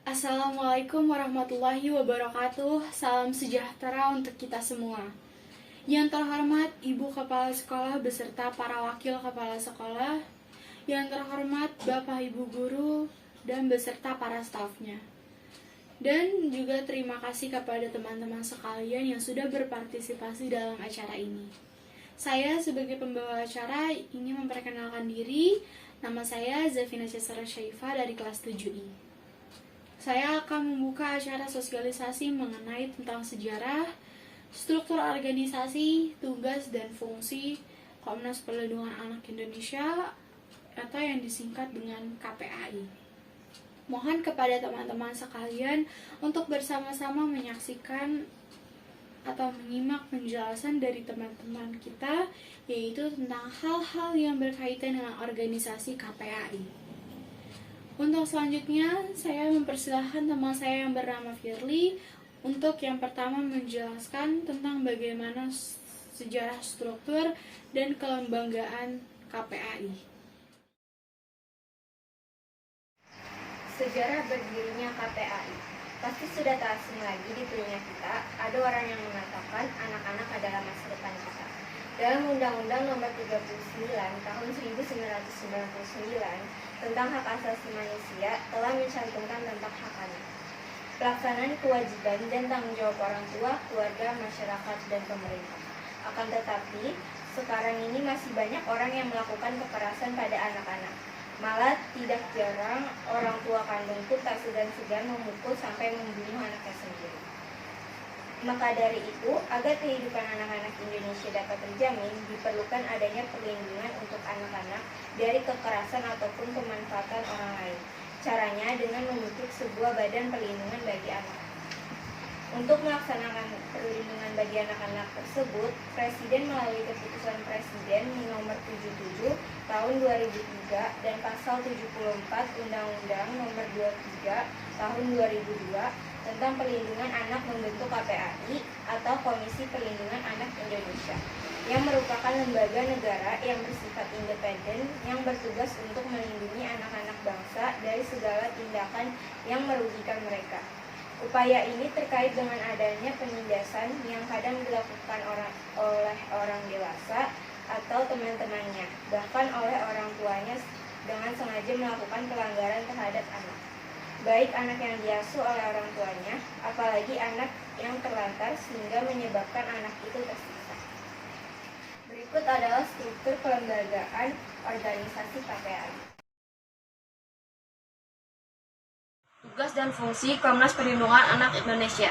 Assalamualaikum warahmatullahi wabarakatuh. Salam sejahtera untuk kita semua. Yang terhormat Ibu Kepala Sekolah beserta para wakil kepala sekolah, yang terhormat Bapak Ibu Guru dan beserta para stafnya. Dan juga terima kasih kepada teman-teman sekalian yang sudah berpartisipasi dalam acara ini. Saya sebagai pembawa acara ingin memperkenalkan diri. Nama saya Zafina Cesara Syaifa dari kelas 7I. Saya akan membuka acara sosialisasi mengenai tentang sejarah, struktur organisasi, tugas, dan fungsi Komnas Perlindungan Anak Indonesia atau yang disingkat dengan KPAI. Mohon kepada teman-teman sekalian untuk bersama-sama menyaksikan atau menyimak penjelasan dari teman-teman kita, yaitu tentang hal-hal yang berkaitan dengan organisasi KPAI. Untuk selanjutnya, saya mempersilahkan teman saya yang bernama Firly untuk yang pertama menjelaskan tentang bagaimana sejarah struktur dan kelembagaan KPAI. Sejarah berdirinya KPAI. Pasti sudah tak asing lagi di telinga kita, ada orang yang mengatakan anak-anak adalah masa depan kita. Dalam Undang-Undang Nomor 39 Tahun 1999 tentang Hak Asasi Manusia telah mencantumkan tentang hak anak. Pelaksanaan kewajiban dan tanggung jawab orang tua, keluarga, masyarakat, dan pemerintah. Akan tetapi, sekarang ini masih banyak orang yang melakukan kekerasan pada anak-anak. Malah tidak jarang orang tua kandung pun tak segan-segan memukul sampai membunuh anaknya sendiri. Maka dari itu, agar kehidupan anak-anak Indonesia dapat terjamin, diperlukan adanya perlindungan untuk anak-anak dari kekerasan ataupun pemanfaatan orang lain. Caranya dengan membentuk sebuah badan perlindungan bagi anak. Untuk melaksanakan perlindungan bagi anak-anak tersebut, Presiden melalui Keputusan Presiden Nomor 77 Tahun 2003 dan Pasal 74 Undang-Undang Nomor 23 Tahun 2002 tentang Perlindungan Anak membentuk KPAI atau Komisi Perlindungan Anak Indonesia, yang merupakan lembaga negara yang bersifat independen yang bertugas untuk melindungi anak-anak bangsa dari segala tindakan yang merugikan mereka. Upaya ini terkait dengan adanya penindasan yang kadang dilakukan oleh orang dewasa atau teman-temannya, bahkan oleh orang tuanya dengan sengaja melakukan pelanggaran terhadap anak. Baik anak yang diasuh oleh orang tuanya, apalagi anak yang terlantar sehingga menyebabkan anak itu tersiksa. Berikut adalah struktur kelembagaan organisasi KPAI. Tugas dan fungsi Komnas Perlindungan Anak Indonesia.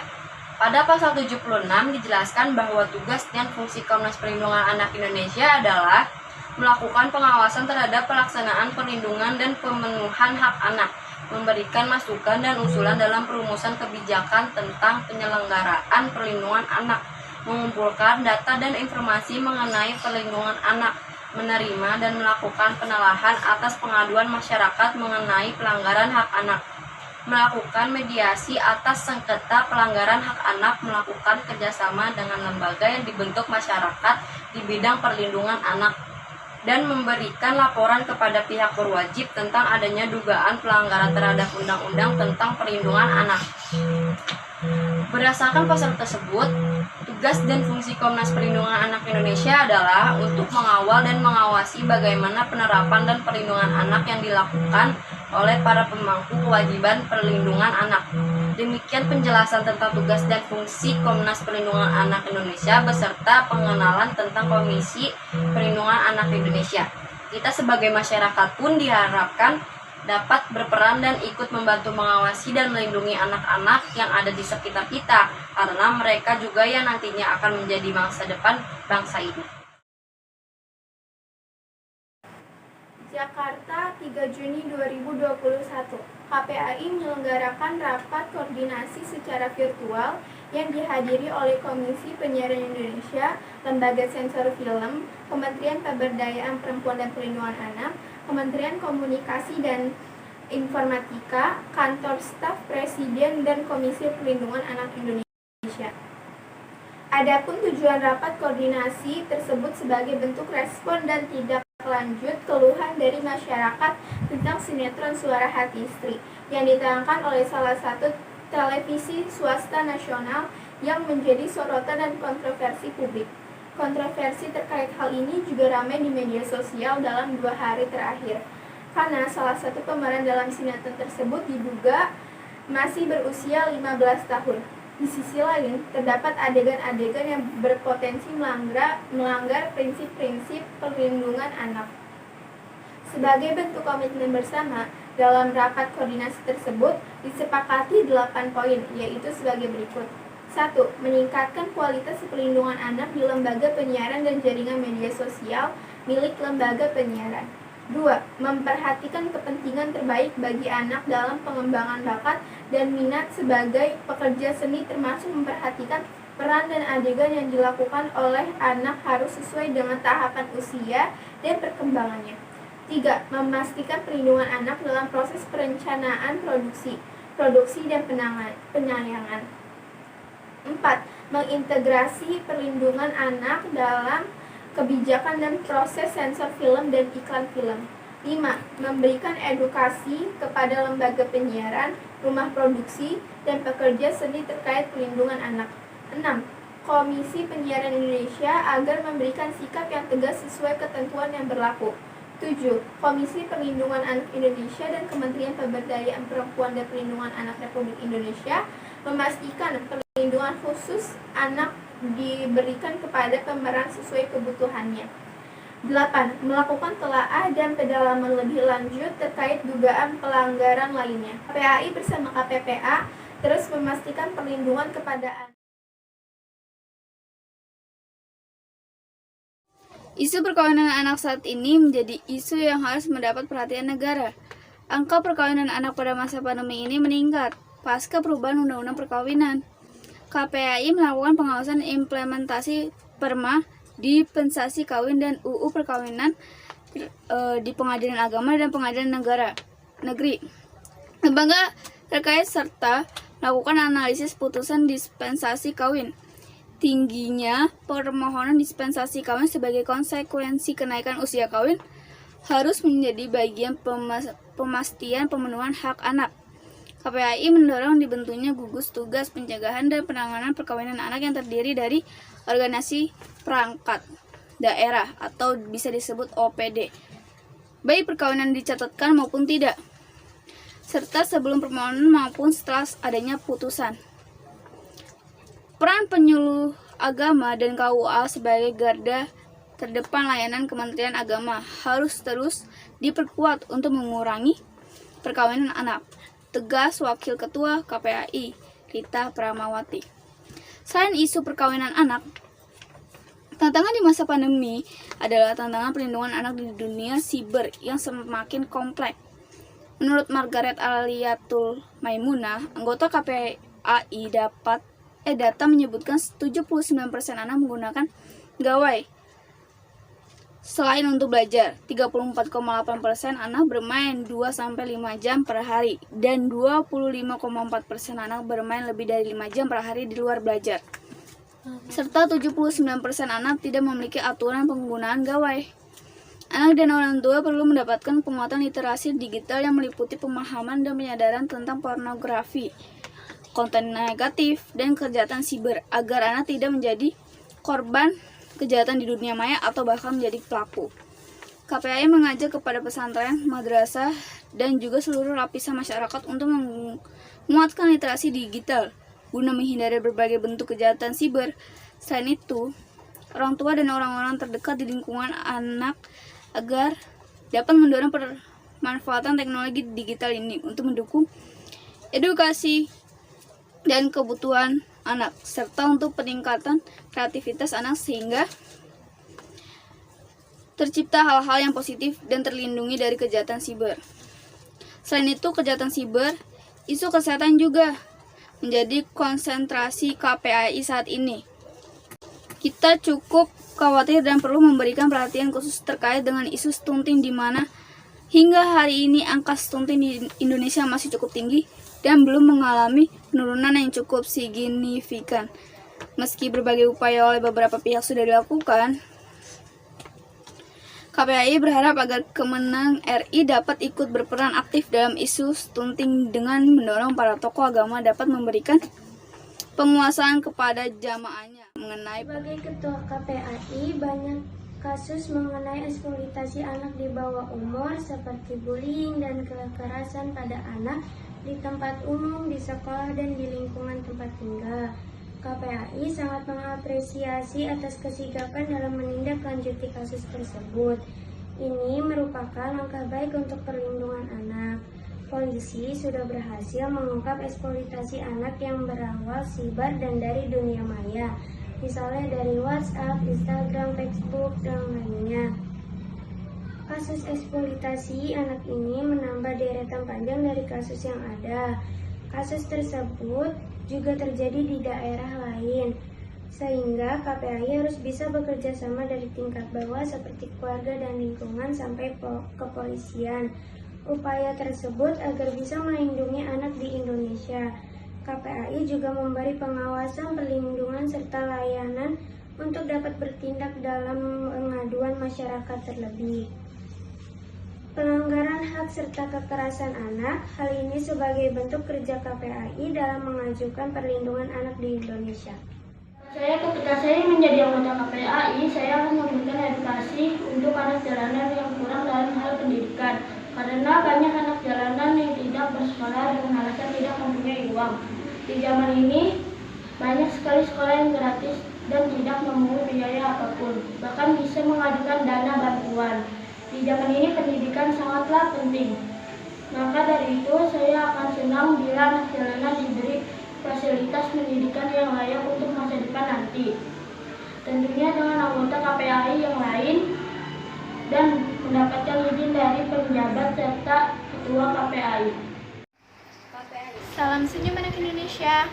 Pada pasal 76 dijelaskan bahwa tugas dan fungsi Komnas Perlindungan Anak Indonesia adalah melakukan pengawasan terhadap pelaksanaan perlindungan dan pemenuhan hak anak, memberikan masukan dan usulan dalam perumusan kebijakan tentang penyelenggaraan perlindungan anak, mengumpulkan data dan informasi mengenai perlindungan anak, menerima dan melakukan penelahan atas pengaduan masyarakat mengenai pelanggaran hak anak, melakukan mediasi atas sengketa pelanggaran hak anak, melakukan kerjasama dengan lembaga yang dibentuk masyarakat di bidang perlindungan anak, dan memberikan laporan kepada pihak berwajib tentang adanya dugaan pelanggaran terhadap undang-undang tentang perlindungan anak. Berdasarkan pasal tersebut, tugas dan fungsi Komnas Perlindungan Anak Indonesia adalah untuk mengawal dan mengawasi bagaimana penerapan dan perlindungan anak yang dilakukan oleh para pemangku kewajiban perlindungan anak. Demikian penjelasan tentang tugas dan fungsi Komnas Perlindungan Anak Indonesia beserta pengenalan tentang Komisi Perlindungan Anak Indonesia. Kita sebagai masyarakat pun diharapkan dapat berperan dan ikut membantu mengawasi dan melindungi anak-anak yang ada di sekitar kita, karena mereka juga yang nantinya akan menjadi masa depan bangsa ini. Jakarta, 3 Juni 2021. KPAI menyelenggarakan rapat koordinasi secara virtual yang dihadiri oleh Komisi Penyiaran Indonesia, Lembaga Sensor Film, Kementerian Pemberdayaan Perempuan dan Perlindungan Anak, Kementerian Komunikasi dan Informatika, Kantor Staf Presiden, dan Komisi Perlindungan Anak Indonesia. Adapun tujuan rapat koordinasi tersebut sebagai bentuk respon dan tindak lanjut keluhan dari masyarakat tentang sinetron Suara Hati Istri yang ditayangkan oleh salah satu televisi swasta nasional yang menjadi sorotan dan kontroversi publik. Kontroversi terkait hal ini juga ramai di media sosial dalam 2 hari terakhir, karena salah satu pemeran dalam sinetron tersebut diduga masih berusia 15 tahun. Di sisi lain, terdapat adegan-adegan yang berpotensi melanggar prinsip-prinsip perlindungan anak. Sebagai bentuk komitmen bersama, dalam rapat koordinasi tersebut disepakati 8 poin, yaitu sebagai berikut. 1. Meningkatkan kualitas perlindungan anak di lembaga penyiaran dan jaringan media sosial milik lembaga penyiaran. 2. Memperhatikan kepentingan terbaik bagi anak dalam pengembangan bakat dan minat sebagai pekerja seni, termasuk memperhatikan peran dan adegan yang dilakukan oleh anak harus sesuai dengan tahapan usia dan perkembangannya. 3. Memastikan perlindungan anak dalam proses perencanaan produksi dan penayangan. 4. Mengintegrasi perlindungan anak dalam kebijakan dan proses sensor film dan iklan film. 5. Memberikan edukasi kepada lembaga penyiaran, rumah produksi, dan pekerja seni terkait perlindungan anak. 6. Komisi Penyiaran Indonesia agar memberikan sikap yang tegas sesuai ketentuan yang berlaku. 7. Komisi Perlindungan Anak Indonesia dan Kementerian Pemberdayaan Perempuan dan Perlindungan Anak Republik Indonesia memastikan perlindungan khusus anak diberikan kepada pemeran sesuai kebutuhannya. 8. Melakukan telaah dan pendalaman lebih lanjut terkait dugaan pelanggaran lainnya. KPAI bersama KPPA terus memastikan perlindungan kepada anak. Isu perkawinan anak saat ini menjadi isu yang harus mendapat perhatian negara. Angka perkawinan anak pada masa pandemi ini meningkat pasca perubahan Undang-Undang Perkawinan. KPAI melakukan pengawasan implementasi Perma, dispensasi kawin dan UU Perkawinan di Pengadilan Agama dan Pengadilan Negeri. Lembaga terkait serta melakukan analisis putusan dispensasi kawin. Tingginya permohonan dispensasi kawin sebagai konsekuensi kenaikan usia kawin harus menjadi bagian pemastian pemenuhan hak anak. KPAI mendorong dibentuknya gugus tugas pencegahan dan penanganan perkawinan anak yang terdiri dari organisasi perangkat daerah atau bisa disebut OPD, baik perkawinan dicatatkan maupun tidak, serta sebelum permohonan maupun setelah adanya putusan. Peran penyuluh agama dan KUA sebagai garda terdepan layanan Kementerian Agama harus terus diperkuat untuk mengurangi perkawinan anak. Tegas Wakil Ketua KPAI, Rita Pramawati. Selain isu perkawinan anak, tantangan di masa pandemi adalah tantangan perlindungan anak di dunia siber yang semakin kompleks. Menurut Margaret Aliatul Maimunah, anggota KPAI data menyebutkan 79% anak menggunakan gawai selain untuk belajar. 34,8% anak bermain 2-5 jam per hari dan 25,4% anak bermain lebih dari 5 jam per hari di luar belajar. Serta 79% anak tidak memiliki aturan penggunaan gawai. Anak dan orang tua perlu mendapatkan penguatan literasi digital yang meliputi pemahaman dan penyadaran tentang pornografi, konten negatif, dan kejahatan siber agar anak tidak menjadi korban kejahatan di dunia maya atau bahkan menjadi pelaku. KPAI mengajak kepada pesantren, madrasah, dan juga seluruh lapisan masyarakat untuk menguatkan literasi digital guna menghindari berbagai bentuk kejahatan siber. Selain itu, orang tua dan orang-orang terdekat di lingkungan anak agar dapat mendorong pemanfaatan teknologi digital ini untuk mendukung edukasi dan kebutuhan anak, serta untuk peningkatan kreativitas anak sehingga tercipta hal-hal yang positif dan terlindungi dari kejahatan siber. Selain itu, kejahatan siber, isu kesehatan juga menjadi konsentrasi KPAI saat ini. Kita cukup khawatir dan perlu memberikan perhatian khusus terkait dengan isu stunting di mana hingga hari ini angka stunting di Indonesia masih cukup tinggi dan belum mengalami penurunan yang cukup signifikan. Meski berbagai upaya oleh beberapa pihak sudah dilakukan, KPAI berharap agar Kemenang RI dapat ikut berperan aktif dalam isu stunting dengan mendorong para tokoh agama dapat memberikan penguasaan kepada jamaahnya mengenai Sebagai ketua KPAI, banyak kasus mengenai eksploitasi anak di bawah umur seperti bullying dan kekerasan pada anak di tempat umum, di sekolah, dan di lingkungan tempat tinggal. KPAI sangat mengapresiasi atas kesigapan dalam menindaklanjuti kasus tersebut. Ini merupakan langkah baik untuk perlindungan anak. Polisi sudah berhasil mengungkap eksploitasi anak yang berawal siber dan dari dunia maya, misalnya dari WhatsApp, Instagram, Facebook, dan lainnya. Kasus eksploitasi anak ini menambah deretan panjang dari kasus yang ada. Kasus tersebut juga terjadi di daerah lain, sehingga KPAI harus bisa bekerja sama dari tingkat bawah seperti keluarga dan lingkungan sampai kepolisian. Upaya tersebut agar bisa melindungi anak di Indonesia. KPAI juga memberi pengawasan, perlindungan, serta layanan untuk dapat bertindak dalam pengaduan masyarakat terlebih. Pelanggaran hak serta kekerasan anak, hal ini sebagai bentuk kerja KPAI dalam mengajukan perlindungan anak di Indonesia. Ketika saya menjadi anggota KPAI, saya akan memberikan edukasi untuk anak jalanan yang kurang dalam hal pendidikan. Karena banyak anak jalanan yang tidak bersekolah dengan alasan tidak mempunyai uang. Di zaman ini, banyak sekali sekolah yang gratis dan tidak memungut biaya apapun, bahkan bisa mengajukan dana bantuan. Di zaman ini pendidikan sangatlah penting. Maka dari itu saya akan senang bila anak jalanan diberi fasilitas pendidikan yang layak untuk masa depan nanti. Tentunya dengan anggota KPAI yang lain dan mendapatkan izin dari penjabat serta ketua KPAI. Salam senyum anak Indonesia.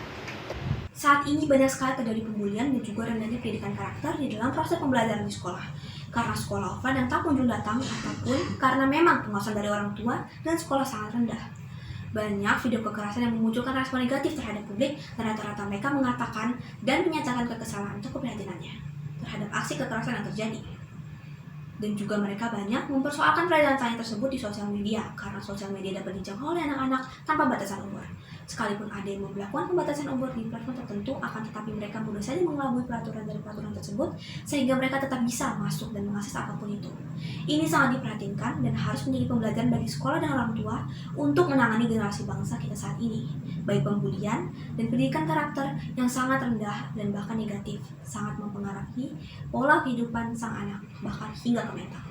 Saat ini banyak sekali terjadi pembulian dan juga rendahnya pendidikan karakter di dalam proses pembelajaran di sekolah. Karena sekolah offline yang tak kunjung datang ataupun karena memang pengawasan dari orang tua dan sekolah sangat rendah. Banyak video kekerasan yang memunculkan respon negatif terhadap publik dan rata-rata mereka mengatakan dan menyatakan kekesalan atau keprihatinannya terhadap aksi kekerasan yang terjadi. Dan juga mereka banyak mempersoalkan peradaan tanya tersebut di sosial media karena sosial media dapat dijangkau oleh anak-anak tanpa batasan umur. Sekalipun ada yang memberlakukan pembatasan umur di platform tertentu, akan tetapi mereka mudah saja mengelabui peraturan dari peraturan tersebut sehingga mereka tetap bisa masuk dan mengakses apapun itu. Ini sangat diperhatikan dan harus menjadi pembelajaran bagi sekolah dan orang tua untuk menangani generasi bangsa kita saat ini. Baik pembulian dan pendidikan karakter yang sangat rendah dan bahkan negatif sangat mempengaruhi pola kehidupan sang anak, bahkan hingga ke mental.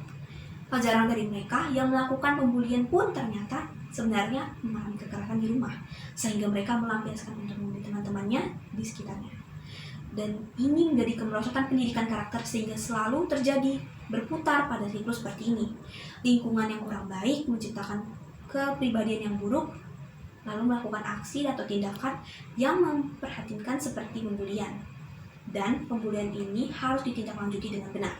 Jarang dari mereka yang melakukan pembulian pun ternyata sebenarnya mengalami kekerasan di rumah, sehingga mereka melampiaskan untuk membuli teman-temannya di sekitarnya. Dan ini menjadi kemerosotan pendidikan karakter sehingga selalu terjadi berputar pada siklus seperti ini. Lingkungan yang kurang baik menciptakan kepribadian yang buruk, lalu melakukan aksi atau tindakan yang memperhatinkan seperti pembulian. Dan pembulian ini harus ditindaklanjuti dengan benar.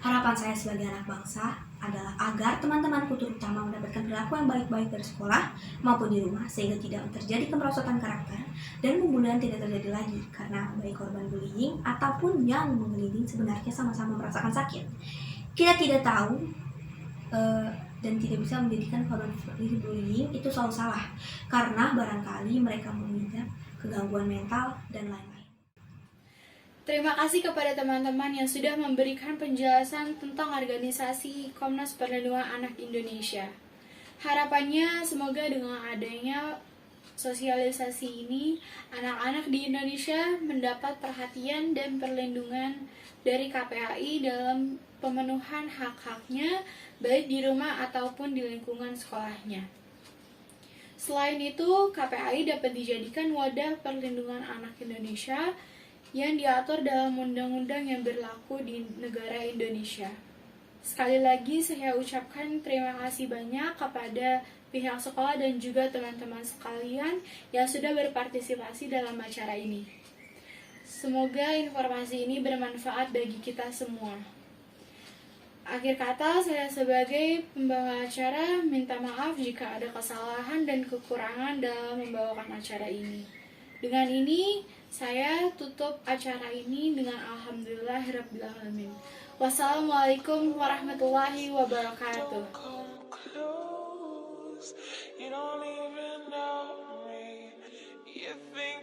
Harapan saya sebagai anak bangsa adalah agar teman-temanku terutama mendapatkan perilaku yang baik-baik dari sekolah maupun di rumah sehingga tidak terjadi kemerosotan karakter dan pembulian tidak terjadi lagi karena baik korban bullying ataupun yang mengelilingi sebenarnya sama-sama merasakan sakit. Kita tidak tahu dan tidak bisa menjadikan korban bullying itu selalu salah karena barangkali mereka mengidap kegangguan mental dan lain-lain. Terima kasih kepada teman-teman yang sudah memberikan penjelasan tentang organisasi Komnas Perlindungan Anak Indonesia. Harapannya semoga dengan adanya sosialisasi ini, anak-anak di Indonesia mendapat perhatian dan perlindungan dari KPAI dalam pemenuhan hak-haknya baik di rumah ataupun di lingkungan sekolahnya. Selain itu, KPAI dapat dijadikan wadah perlindungan anak Indonesia yang diatur dalam undang-undang yang berlaku di negara Indonesia. Sekali lagi saya ucapkan terima kasih banyak kepada pihak sekolah dan juga teman-teman sekalian yang sudah berpartisipasi dalam acara ini. Semoga informasi ini bermanfaat bagi kita semua. Akhir kata, saya sebagai pembawa acara minta maaf jika ada kesalahan dan kekurangan dalam membawakan acara ini. Dengan ini, saya tutup acara ini dengan Alhamdulillahirrabbilalamin. Wassalamualaikum warahmatullahi wabarakatuh. You don't even know me. You think